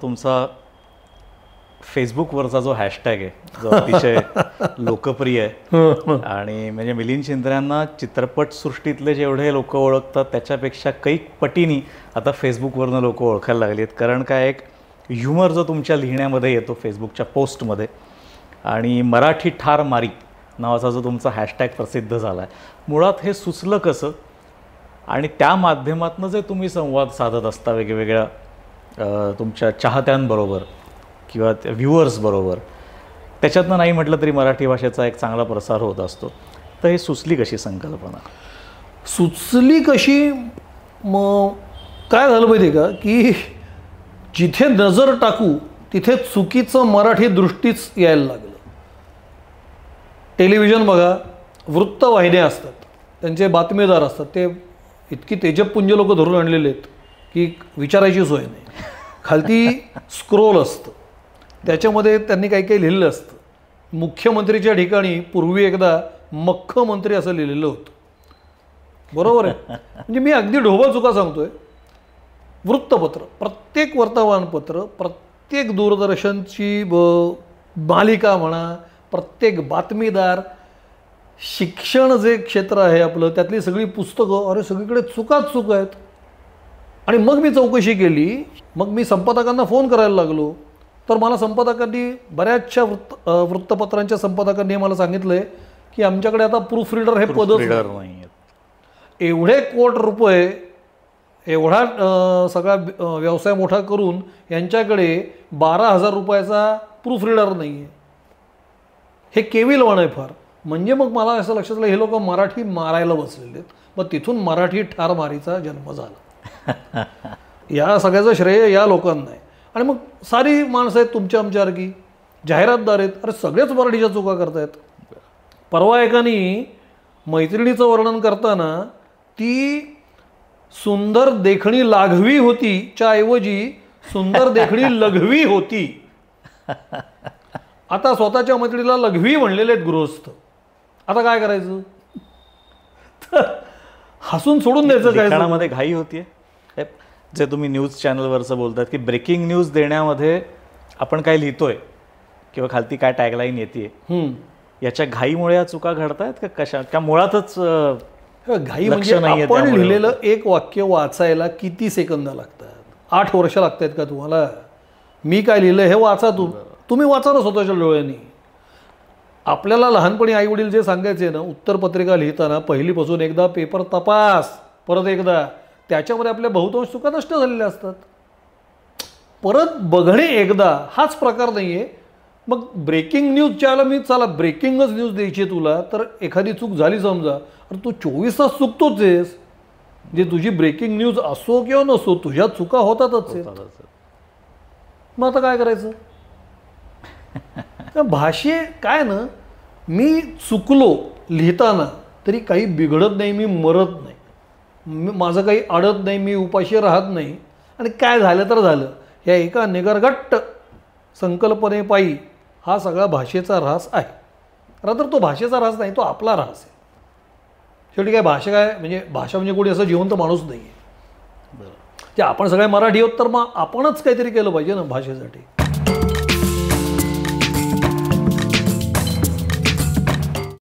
तुमचा फेसबुकवरचा जो हॅशटॅग आहे जो अतिशय लोकप्रिय आहे आणि म्हणजे मिलिंद शिंत्र्यांना चित्रपटसृष्टीतले जेवढे लोक ओळखतात त्याच्यापेक्षा कैक पटीनी आता फेसबुकवरनं लोक ओळखायला लागली आहेत. कारण काय एक ह्युमर जो तुमच्या लिहिण्यामध्ये येतो फेसबुकच्या पोस्टमध्ये आणि मराठी ठार मारी नावाचा जो तुमचा हॅशटॅग प्रसिद्ध झाला आहे, मुळात हे सुचलं कसं आणि त्या माध्यमातून जे तुम्ही संवाद साधत असता वेगवेगळ्या तुमच्या चाहत्यांबरोबर किंवा व्ह्युअर्सबरोबर, त्याच्यातनं नाही म्हटलं तरी मराठी भाषेचा एक चांगला प्रसार होत असतो. तर हे सुचली कशी संकल्पना? सुचली कशी मग काय झालं माहिती आहे का की जिथे नजर टाकू तिथे चुकीचं मराठी दृष्टीच यायला लागलं. टेलिव्हिजन बघा, वृत्तवाहिन्या असतात, त्यांचे बातमीदार असतात, ते इतकी तेजपुंज लोक धरून आणलेले आहेत की विचारायची सोय नाही. खालती स्क्रोल असतं, त्याच्यामध्ये त्यांनी काही काही लिहिलेलं असतं. मुख्यमंत्रीच्या ठिकाणी पूर्वी एकदा मुख्यमंत्री असं लिहिलेलं होतं. बरोबर आहे. म्हणजे मी अगदी ढोबळ चुका सांगतोय. वृत्तपत्र, प्रत्येक वर्तमानपत्र, प्रत्येक दूरदर्शनची मालिका म्हणा, प्रत्येक बातमीदार, शिक्षण जे क्षेत्र आहे आपलं त्यातली सगळी पुस्तकं, अरे सगळीकडे चुकाच चुका आहेत. आणि मग मी चौकशी केली, मग मी संपादकांना फोन करायला लागलो. तर मला संपादकांनी, बऱ्याचशा वृत्तपत्रांच्या संपादकांनी मला सांगितलं आहे की आमच्याकडे आता प्रूफ रीडर हे पदच नाही. एवढे कोटी रुपये, एवढा सगळा व्यवसाय मोठा करून यांच्याकडे 12,000 रुपयाचा प्रूफ रीडर नाही आहे. हे केविलवाणं आहे फार. म्हणजे मग मला असं लक्षात आलं हे लोक मराठी मारायला बसलेले आहेत. मग तिथून मराठी ठार मारीचा जन्म झाला. या सगळ्याचं श्रेय या लोकांना आहे. आणि मग सारी माणसं आहेत तुमच्या आमच्यासारखी, जाहिरातदार आहेत, अरे सगळेच मराठीच्या चुका करतायत. परवा एकानी मैत्रिणीचं वर्णन करताना ती सुंदर देखणी लाघवी होती च्या ऐवजी सुंदर देखणी लघवी होती. आता स्वतःच्या मैत्रिणीला लघवी म्हणलेले आहेत गृहस्थ. आता काय करायचं? हसून सोडून द्यायचं काय? लिखाणामध्ये घाई होतीये. जे तुम्ही न्यूज चॅनलवरचं बोलतात की ब्रेकिंग न्यूज देण्यामध्ये आपण काय लिहितोय किंवा खालती काय टॅगलाईन येते, याच्या घाईमुळे या चुका घडतायत का कशा? त्या मुळातच घाई म्हणजे आपण लिहिलेलं एक वाक्य वाचायला किती सेकंद लागतात? 8 वर्ष लागतात का तुम्हाला? मी काय लिहिलं हे वाचा, तुम्ही वाचा ना स्वतःच्या डोळ्यांनी. आपल्याला लहानपणी आईवडील जे सांगायचे ना, उत्तरपत्रिका लिहिताना पहिलीपासून एकदा पेपर तपास, परत एकदा, त्याच्यामध्ये आपल्या बहुतांश चुका नष्ट झालेल्या असतात. परत बघणे एकदा हाच प्रकार नाही आहे. मग ब्रेकिंग न्यूजच्या आला मी, चला ब्रेकिंगच न्यूज द्यायची आहे तुला, तर एखादी चूक झाली समजा, अरे तू 24 तास चुकतोच आहेस. जे तुझी ब्रेकिंग न्यूज असो किंवा नसो, तुझ्या चुका होतातच. मग आता काय करायचं? भाषे काय ना, मी चुकलो लिहिताना तरी काही बिघडत नाही, मी मरत नाही, माझं काही अडत नाही, मी उपाशी राहत नाही. आणि काय झालं तर झालं, या एका निगरगट्ट संकल्पनेपायी हा सगळा भाषेचा ऱ्हास आहे. खरं तर तो भाषेचा ऱ्हास नाही, तो आपला ऱ्हास आहे. शेवटी काय भाषा काय म्हणजे, भाषा म्हणजे कोणी असं जिवंत माणूस नाही आहे. ते आपण सगळे मराठी आहोत, तर मग आपणच काहीतरी केलं पाहिजे ना भाषेसाठी.